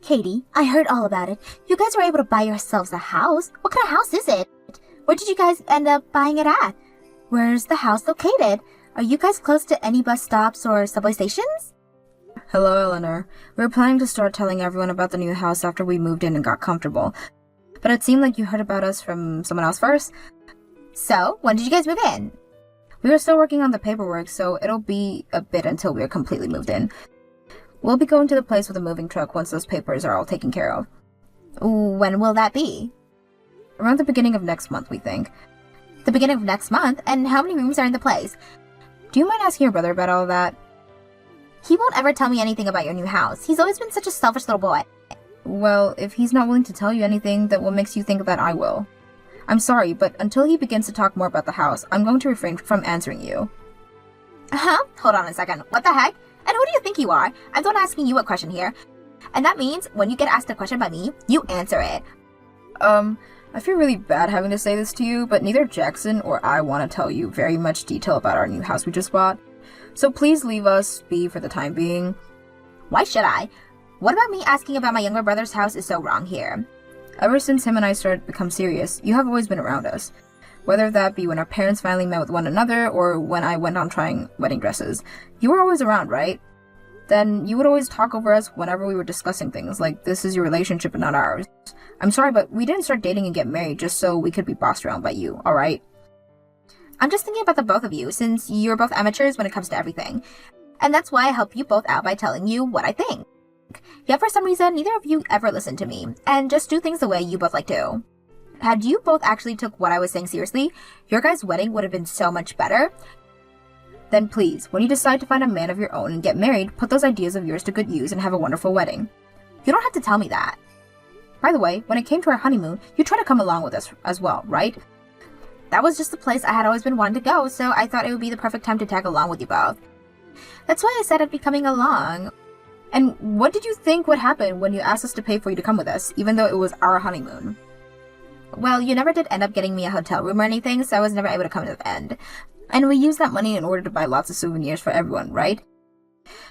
Katie, I heard all about it. You guys were able to buy yourselves a house. What kind of house is it? Where did you guys end up buying it at? Where's the house located? Are you guys close to any bus stops or subway stations? Hello, Eleanor. We were planning to start telling everyone about the new house after we moved in and got comfortable. But it seemed like you heard about us from someone else first. So, when did you guys move in? We were still working on the paperwork, so it'll be a bit until we are completely moved in. We'll be going to the place with a moving truck once those papers are all taken care of. When will that be? Around the beginning of next month, we think. The beginning of next month? And how many rooms are in the place? Do you mind asking your brother about all that? He won't ever tell me anything about your new house. He's always been such a selfish little boy. Well, if he's not willing to tell you anything, then what makes you think that I will? I'm sorry, but until he begins to talk more about the house, I'm going to refrain from answering you. Hold on a second. What the heck? And who do you think you are? I'm the one asking you a question here. And that means when you get asked a question by me, you answer it. I feel really bad having to say this to you, but neither Jackson or I want to tell you very much detail about our new house we just bought. So please leave us be for the time being. Why should I? What about me asking about my younger brother's house is so wrong here? Ever since him and I started to become serious, you have always been around us. Whether that be when our parents finally met with one another or when I went on trying wedding dresses. You were always around, right? Then you would always talk over us whenever we were discussing things, like this is your relationship and not ours. I'm sorry, but we didn't start dating and get married just so we could be bossed around by you, alright? I'm just thinking about the both of you, since you're both amateurs when it comes to everything. And that's why I help you both out by telling you what I think. Yet for some reason, neither of you ever listen to me, and just do things the way you both like to. Had you both actually took what I was saying seriously, your guys' wedding would have been so much better. Then please, when you decide to find a man of your own and get married, put those ideas of yours to good use and have a wonderful wedding. You don't have to tell me that. By the way, when it came to our honeymoon, you tried to come along with us as well, right? That was just the place I had always been wanting to go, so I thought it would be the perfect time to tag along with you both. That's why I said I'd be coming along. And what did you think would happen when you asked us to pay for you to come with us, even though it was our honeymoon? Well, you never did end up getting me a hotel room or anything, so I was never able to come to the end. And we used that money in order to buy lots of souvenirs for everyone, right?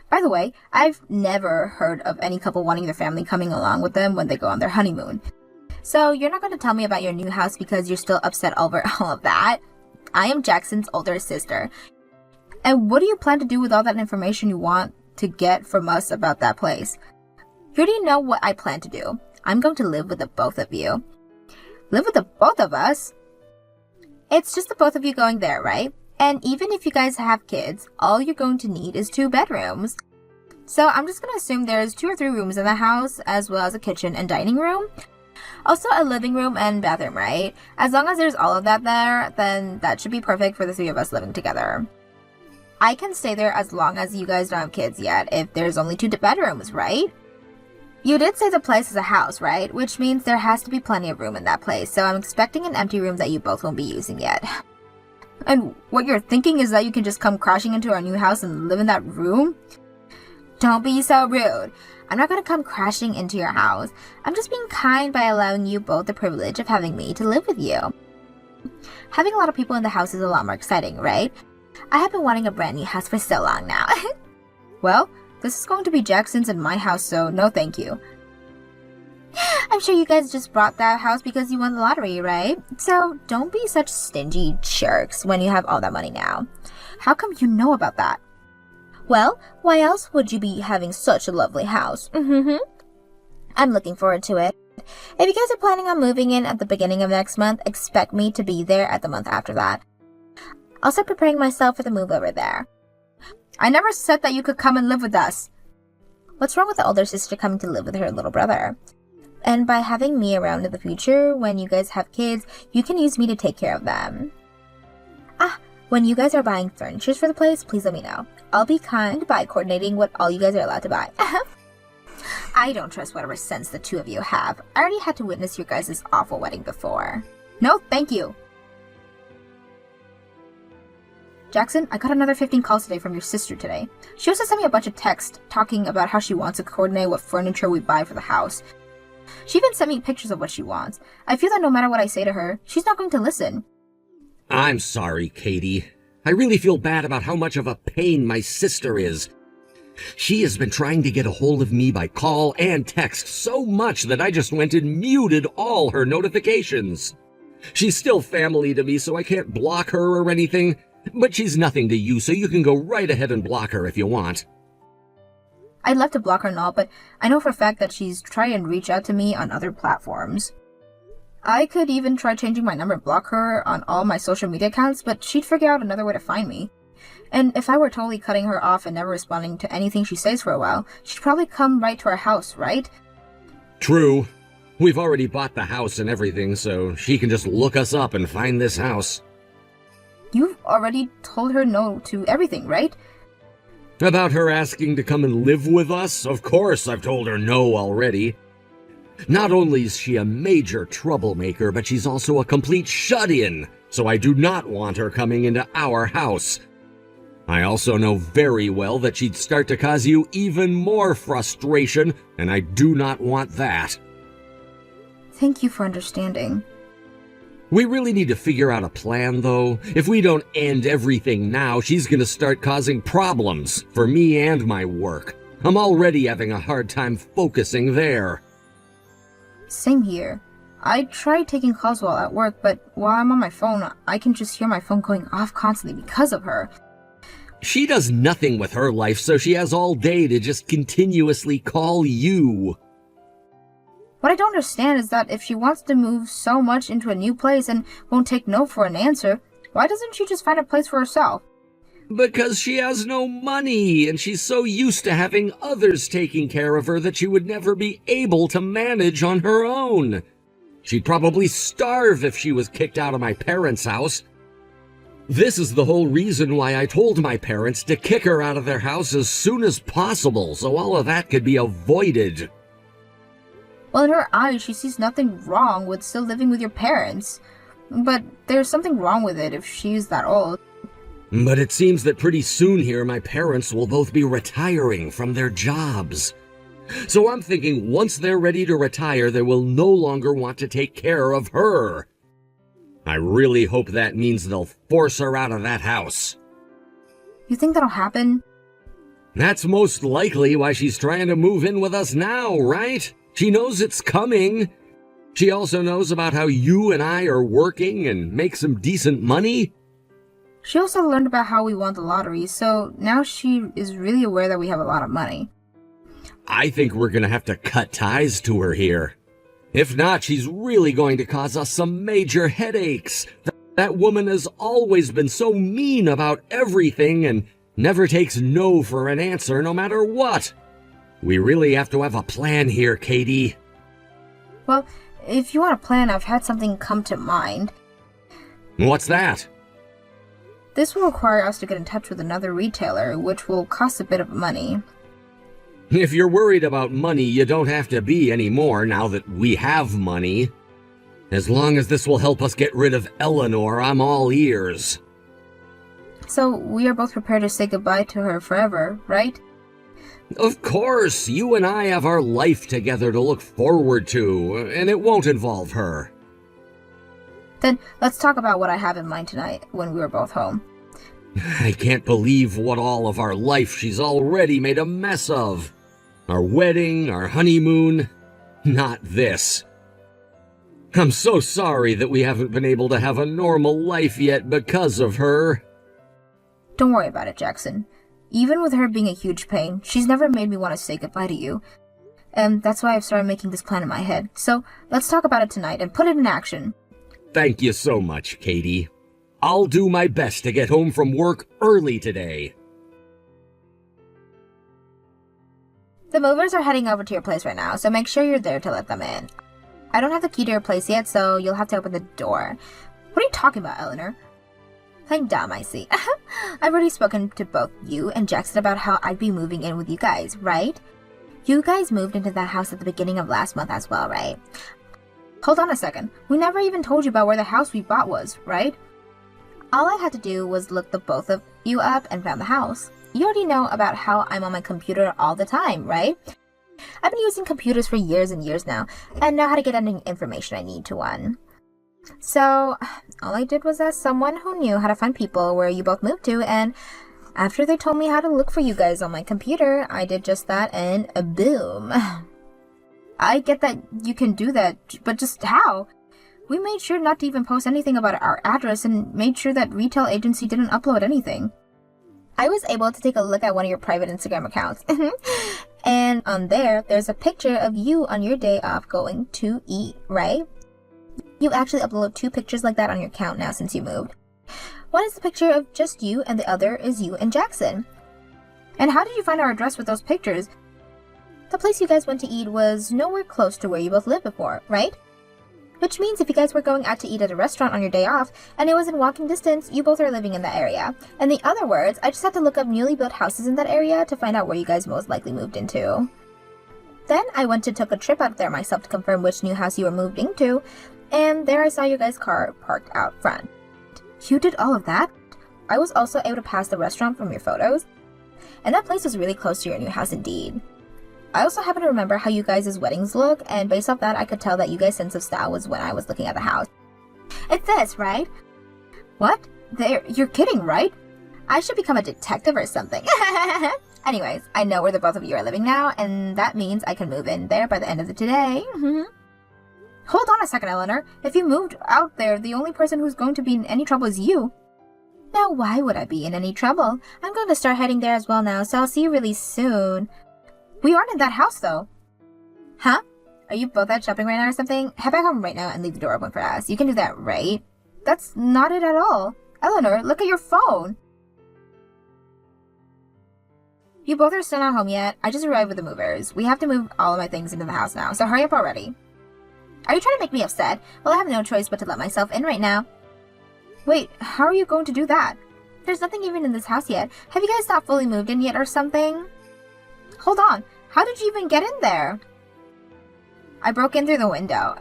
By the way, I've never heard of any couple wanting their family coming along with them when they go on their honeymoon. So you're not going to tell me about your new house because you're still upset over all of that? I am Jackson's older sister. And what do you plan to do with all that information you want to get from us about that place? You already know what I plan to do. I'm going to live with the both of you. Live with the both of us? It's just the both of you going there, right? And even if you guys have kids, all you're going to need is 2 bedrooms. So I'm just going to assume there's 2 or 3 rooms in the house, as well as a kitchen and dining room. Also a living room and bathroom, right? As long as there's all of that there, then that should be perfect for the 3 of us living together. I can stay there as long as you guys don't have kids yet, if there's only 2 bedrooms, right? You did say the place is a house, right? Which means there has to be plenty of room in that place, so I'm expecting an empty room that you both won't be using yet. And what you're thinking is that you can just come crashing into our new house and live in that room? Don't be so rude. I'm not going to come crashing into your house. I'm just being kind by allowing you both the privilege of having me to live with you. Having a lot of people in the house is a lot more exciting, right? I have been wanting a brand new house for so long now. Well, this is going to be Jackson's and my house, so no thank you. I'm sure you guys just bought that house because you won the lottery, right? So don't be such stingy jerks when you have all that money now. How come you know about that? Well, why else would you be having such a lovely house? I'm looking forward to it. If you guys are planning on moving in at the beginning of next month, expect me to be there at the month after that. I'll start preparing myself for the move over there. I never said that you could come and live with us. What's wrong with the older sister coming to live with her little brother? And by having me around in the future, when you guys have kids, you can use me to take care of them. When you guys are buying furniture for the place, please let me know. I'll be kind by coordinating what all you guys are allowed to buy. I don't trust whatever sense the 2 of you have. I already had to witness your guys' awful wedding before. No, thank you. Jackson, I got another 15 calls today from your sister today. She also sent me a bunch of texts talking about how she wants to coordinate what furniture we buy for the house. She even sent me pictures of what she wants. I feel that no matter what I say to her, she's not going to listen. I'm sorry, Katie. I really feel bad about how much of a pain my sister is. She has been trying to get a hold of me by call and text so much that I just went and muted all her notifications. She's still family to me, so I can't block her or anything, but she's nothing to you, so you can go right ahead and block her if you want. I'd love to block her and all, but I know for a fact that she's trying to reach out to me on other platforms. I could even try changing my number and block her on all my social media accounts, but she'd figure out another way to find me. And if I were totally cutting her off and never responding to anything she says for a while, she'd probably come right to our house, right? True. We've already bought the house and everything, so she can just look us up and find this house. You've already told her no to everything, right? About her asking to come and live with us? Of course I've told her no already. Not only is she a major troublemaker, but she's also a complete shut-in, so I do not want her coming into our house. I also know very well that she'd start to cause you even more frustration, and I do not want that. Thank you for understanding. We really need to figure out a plan, though. If we don't end everything now, she's gonna start causing problems for me and my work. I'm already having a hard time focusing there. Same here. I tried taking calls while at work, but while I'm on my phone, I can just hear my phone going off constantly because of her. She does nothing with her life, so she has all day to just continuously call you. What I don't understand is that if she wants to move so much into a new place and won't take no for an answer, why doesn't she just find a place for herself? Because she has no money, and she's so used to having others taking care of her that she would never be able to manage on her own. She'd probably starve if she was kicked out of my parents' house. This is the whole reason why I told my parents to kick her out of their house as soon as possible, so all of that could be avoided. Well, in her eyes, she sees nothing wrong with still living with your parents. But there's something wrong with it if she's that old. But it seems that pretty soon here my parents will both be retiring from their jobs. So I'm thinking once they're ready to retire, they will no longer want to take care of her. I really hope that means they'll force her out of that house. You think that'll happen? That's most likely why she's trying to move in with us now, right? She knows it's coming. She also knows about how you and I are working and make some decent money. She also learned about how we won the lottery, so now she is really aware that we have a lot of money. I think we're gonna have to cut ties to her here. If not, she's really going to cause us some major headaches. That woman has always been so mean about everything and never takes no for an answer no matter what. We really have to have a plan here, Katie. Well, if you want a plan, I've had something come to mind. What's that? This will require us to get in touch with another retailer, which will cost a bit of money. If you're worried about money, you don't have to be anymore now that we have money. As long as this will help us get rid of Eleanor, I'm all ears. So we are both prepared to say goodbye to her forever, right? Of course, you and I have our life together to look forward to, and it won't involve her. Then let's talk about what I have in mind tonight when we are both home. I can't believe what all of our life she's already made a mess of. Our wedding, our honeymoon, not this. I'm so sorry that we haven't been able to have a normal life yet because of her. Don't worry about it, Jackson. Even with her being a huge pain, she's never made me want to say goodbye to you. And that's why I've started making this plan in my head. So let's talk about it tonight and put it in action. Thank you so much, Katie. I'll do my best to get home from work early today. The movers are heading over to your place right now, so make sure you're there to let them in. I don't have the key to your place yet, so you'll have to open the door. What are you talking about, Eleanor? Playing dumb, I see. I've already spoken to both you and Jackson about how I'd be moving in with you guys, right? You guys moved into that house at the beginning of last month as well, right? Hold on a second. We never even told you about where the house we bought was, right? All I had to do was look the both of you up and found the house. You already know about how I'm on my computer all the time, right? I've been using computers for years and years now, and know how to get any information I need to one. So, all I did was ask someone who knew how to find people where you both moved to, and After they told me how to look for you guys on my computer, I did just that and boom. I get that you can do that, but just how? We made sure not to even post anything about our address and made sure that retail agency didn't upload anything. I was able to take a look at one of your private Instagram accounts. And on there's a picture of you on your day off going to eat, right? You actually upload 2 pictures like that on your account now since you moved. One is the picture of just you and the other is you and Jackson. And how did you find our address with those pictures? The place you guys went to eat was nowhere close to where you both lived before, right? Which means if you guys were going out to eat at a restaurant on your day off, and it was in walking distance, you both are living in that area. In the other words, I just had to look up newly built houses in that area to find out where you guys most likely moved into. Then I went to took a trip out there myself to confirm which new house you were moved into, and there I saw your guys' car parked out front. You did all of that? I was also able to pass the restaurant from your photos, and that place was really close to your new house indeed. I also happen to remember how you guys' weddings look, and based off that, I could tell that you guys' sense of style was when I was looking at the house. It's this, right? What? You're kidding, right? I should become a detective or something. Anyways, I know where the both of you are living now, and that means I can move in there by the end of the day. Hold on a second, Eleanor. If you moved out there, the only person who's going to be in any trouble is you. Now, why would I be in any trouble? I'm going to start heading there as well now, so I'll see you really soon. We aren't in that house, though. Huh? Are you both out shopping right now or something? Head back home right now and leave the door open for us. You can do that, right? That's not it at all. Eleanor, look at your phone. You both are still not home yet. I just arrived with the movers. We have to move all of my things into the house now, so hurry up already. Are you trying to make me upset? Well, I have no choice but to let myself in right now. Wait, how are you going to do that? There's nothing even in this house yet. Have you guys not fully moved in yet or something? Hold on, how did you even get in there? I broke in through the window.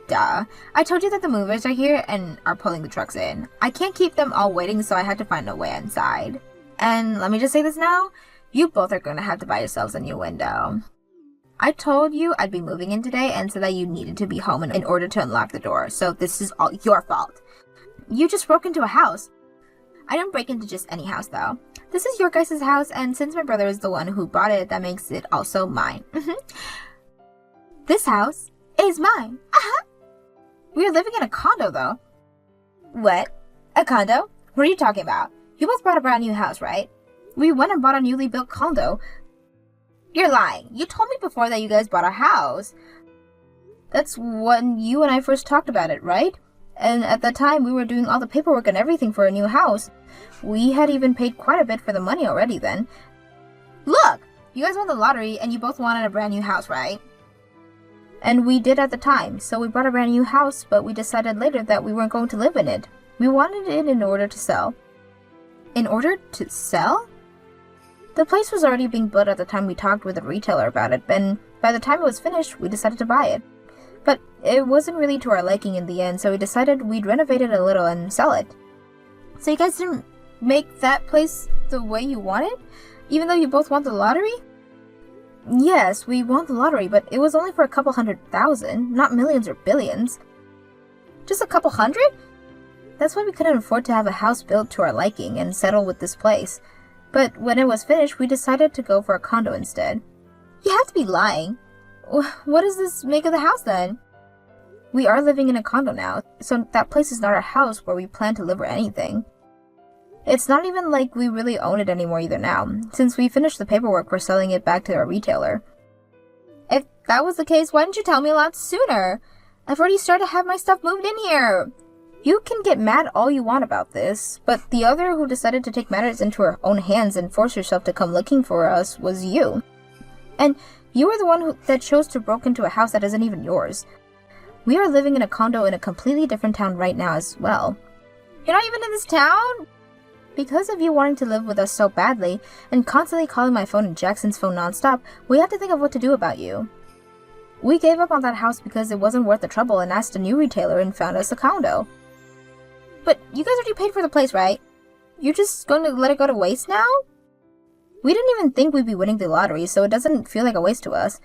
Duh. I told you that the movers are here and are pulling the trucks in. I can't keep them all waiting, so I had to find a way inside. And let me just say this now, you both are going to have to buy yourselves a new window. I told you I'd be moving in today and said that you needed to be home in order to unlock the door, so this is all your fault. You just broke into a house. I didn't break into just any house, though. This is your guys' house, and since my brother is the one who bought it, that makes it also mine. This house is mine. We are living in a condo, though. What? A condo? What are you talking about? You both bought a brand new house, right? We went and bought a newly built condo. You're lying. You told me before that you guys bought a house. That's when you and I first talked about it, right? And at the time, we were doing all the paperwork and everything for a new house. We had even paid quite a bit for the money already then. Look! You guys won the lottery and you both wanted a brand new house, right? And we did at the time, so we bought a brand new house, but we decided later that we weren't going to live in it. We wanted it in order to sell. In order to sell? The place was already being built at the time we talked with the retailer about it, and by the time it was finished, we decided to buy it. But it wasn't really to our liking in the end, so we decided we'd renovate it a little and sell it. So you guys didn't make that place the way you wanted? Even though you both won the lottery? Yes, we won the lottery, but it was only for a couple 100,000, not millions or billions. Just a couple hundred? That's why we couldn't afford to have a house built to our liking and settle with this place. But when it was finished, we decided to go for a condo instead. You have to be lying. What does this make of the house then? We are living in a condo now, so that place is not our house where we plan to live or anything. It's not even like we really own it anymore either now. Since we finished the paperwork, we're selling it back to our retailer. If that was the case, why didn't you tell me a lot sooner? I've already started to have my stuff moved in here. You can get mad all you want about this, but the other who decided to take matters into her own hands and force herself to come looking for us was you. And you were the one that chose to break into a house that isn't even yours. We are living in a condo in a completely different town right now as well. You're not even in this town? Because of you wanting to live with us so badly, and constantly calling my phone and Jackson's phone nonstop, we had to think of what to do about you. We gave up on that house because it wasn't worth the trouble and asked a new retailer and found us a condo. But you guys already paid for the place, right? You're just going to let it go to waste now? We didn't even think we'd be winning the lottery, so it doesn't feel like a waste to us.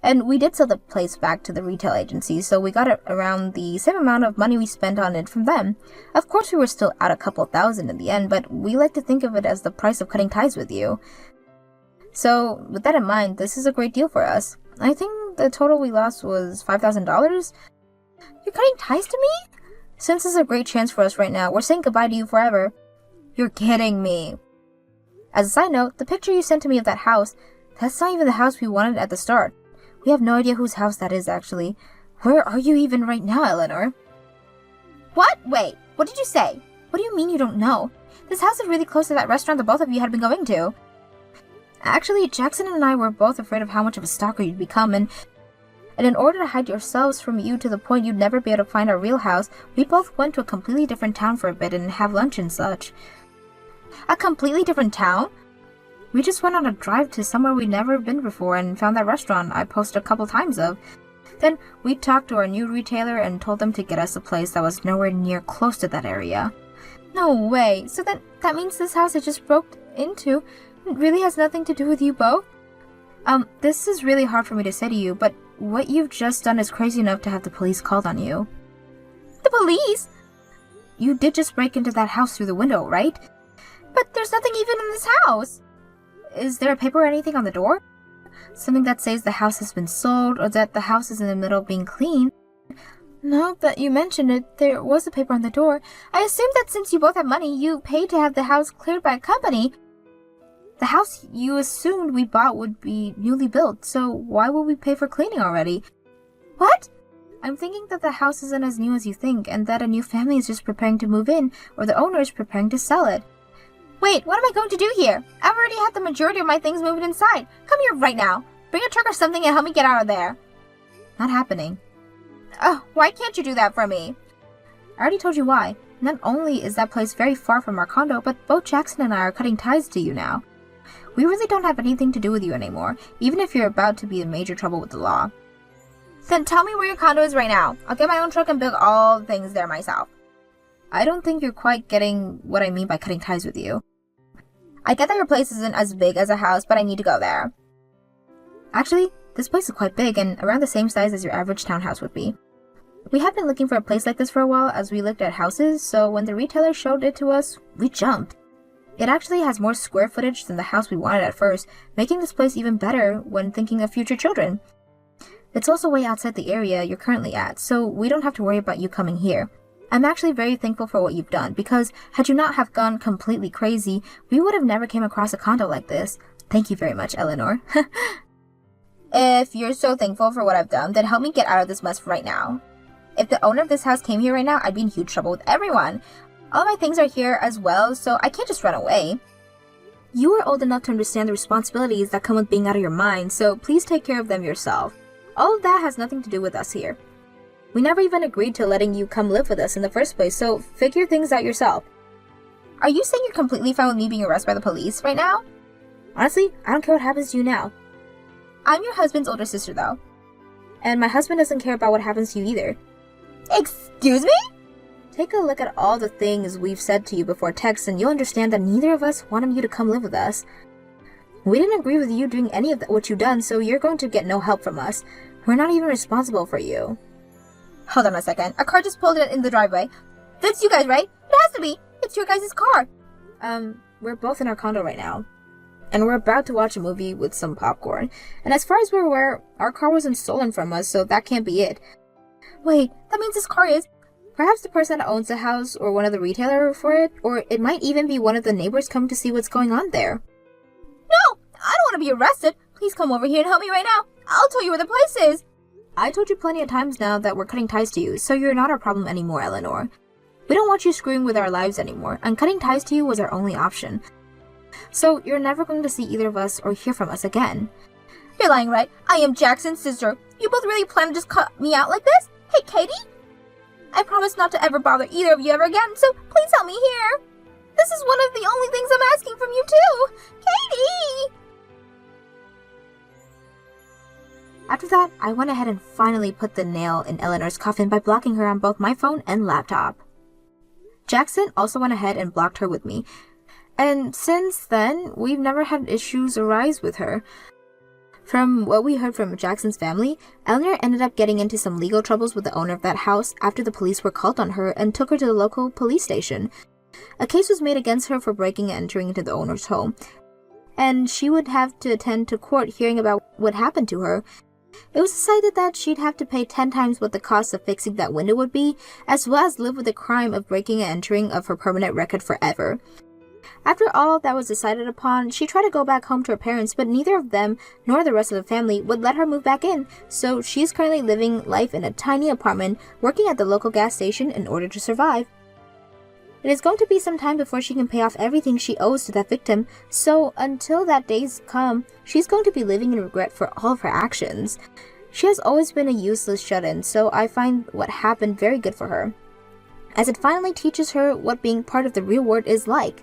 And we did sell the place back to the retail agency, so we got around the same amount of money we spent on it from them. Of course, we were still out a couple thousand in the end, but we like to think of it as the price of cutting ties with you. So, with that in mind, this is a great deal for us. I think the total we lost was $5,000. You're cutting ties to me? Since this is a great chance for us right now, we're saying goodbye to you forever. You're kidding me. As a side note, the picture you sent to me of that house, that's not even the house we wanted at the start. We have no idea whose house that is, actually. Where are you even right now, Eleanor? What? Wait, what did you say? What do you mean you don't know? This house is really close to that restaurant that both of you had been going to. Actually, Jackson and I were both afraid of how much of a stalker you'd become, and in order to hide yourselves from you to the point you'd never be able to find our real house, we both went to a completely different town for a bit and have lunch and such. A completely different town? We just went on a drive to somewhere we'd never been before and found that restaurant I posted a couple times of. Then we talked to our new retailer and told them to get us a place that was nowhere near close to that area. No way. So then that means this house I just broke into really has nothing to do with you both? This is really hard for me to say to you, but what you've just done is crazy enough to have the police called on you. The police? You did just break into that house through the window, right? But there's nothing even in this house. Is there a paper or anything on the door? Something that says the house has been sold or that the house is in the middle of being cleaned? Now that you mention it, there was a paper on the door. I assume that since you both have money, you paid to have the house cleared by a company. The house you assumed we bought would be newly built, so why would we pay for cleaning already? What? I'm thinking that the house isn't as new as you think, and that a new family is just preparing to move in, or the owner is preparing to sell it. Wait, what am I going to do here? I've already had the majority of my things moved inside. Come here right now. Bring a truck or something and help me get out of there. Not happening. Oh, why can't you do that for me? I already told you why. Not only is that place very far from our condo, but both Jackson and I are cutting ties to you now. We really don't have anything to do with you anymore, even if you're about to be in major trouble with the law. Then tell me where your condo is right now. I'll get my own truck and build all the things there myself. I don't think you're quite getting what I mean by cutting ties with you. I get that your place isn't as big as a house, but I need to go there. Actually, this place is quite big and around the same size as your average townhouse would be. We have been looking for a place like this for a while as we looked at houses, so when the retailer showed it to us, we jumped. It actually has more square footage than the house we wanted at first, making this place even better when thinking of future children. It's also way outside the area you're currently at, so we don't have to worry about you coming here. I'm actually very thankful for what you've done, because had you not have gone completely crazy, we would have never came across a condo like this. Thank you very much, Eleanor. If you're so thankful for what I've done, then help me get out of this mess right now. If the owner of this house came here right now, I'd be in huge trouble with everyone. All my things are here as well, so I can't just run away. You are old enough to understand the responsibilities that come with being out of your mind, so please take care of them yourself. All of that has nothing to do with us here. We never even agreed to letting you come live with us in the first place, so figure things out yourself. Are you saying you're completely fine with me being arrested by the police right now? Honestly, I don't care what happens to you now. I'm your husband's older sister, though. And my husband doesn't care about what happens to you either. Excuse me? Take a look at all the things we've said to you before text, and you'll understand that neither of us wanted you to come live with us. We didn't agree with you doing any of what you've done, so you're going to get no help from us. We're not even responsible for you. Hold on a second. A car just pulled in the driveway. That's you guys, right? It has to be. It's your guys' car. We're both in our condo right now. And we're about to watch a movie with some popcorn. And as far as we're aware, our car wasn't stolen from us, so that can't be it. Wait, that means this car is... Perhaps the person that owns the house or one of the retailers for it, or it might even be one of the neighbors come to see what's going on there. No! I don't want to be arrested. Please come over here and help me right now. I'll tell you where the place is. I told you plenty of times now that we're cutting ties to you, so you're not our problem anymore, Eleanor. We don't want you screwing with our lives anymore, and cutting ties to you was our only option. So you're never going to see either of us or hear from us again. You're lying, right? I am Jackson's sister. You both really plan to just cut me out like this? Hey, Katie? I promise not to ever bother either of you ever again, so please help me here. This is one of the only things I'm asking from you too. Katie! After that, I went ahead and finally put the nail in Eleanor's coffin by blocking her on both my phone and laptop. Jackson also went ahead and blocked her with me, and since then, we've never had issues arise with her. From what we heard from Jackson's family, Eleanor ended up getting into some legal troubles with the owner of that house after the police were called on her and took her to the local police station. A case was made against her for breaking and entering into the owner's home, and she would have to attend to court hearing about what happened to her. It was decided that she'd have to pay 10 times what the cost of fixing that window would be, as well as live with the crime of breaking and entering of her permanent record forever. After all that was decided upon, she tried to go back home to her parents, but neither of them nor the rest of the family would let her move back in, so she's currently living life in a tiny apartment, working at the local gas station in order to survive. It is going to be some time before she can pay off everything she owes to that victim, so until that day's come, she's going to be living in regret for all of her actions. She has always been a useless shut-in, so I find what happened very good for her, as it finally teaches her what being part of the real world is like.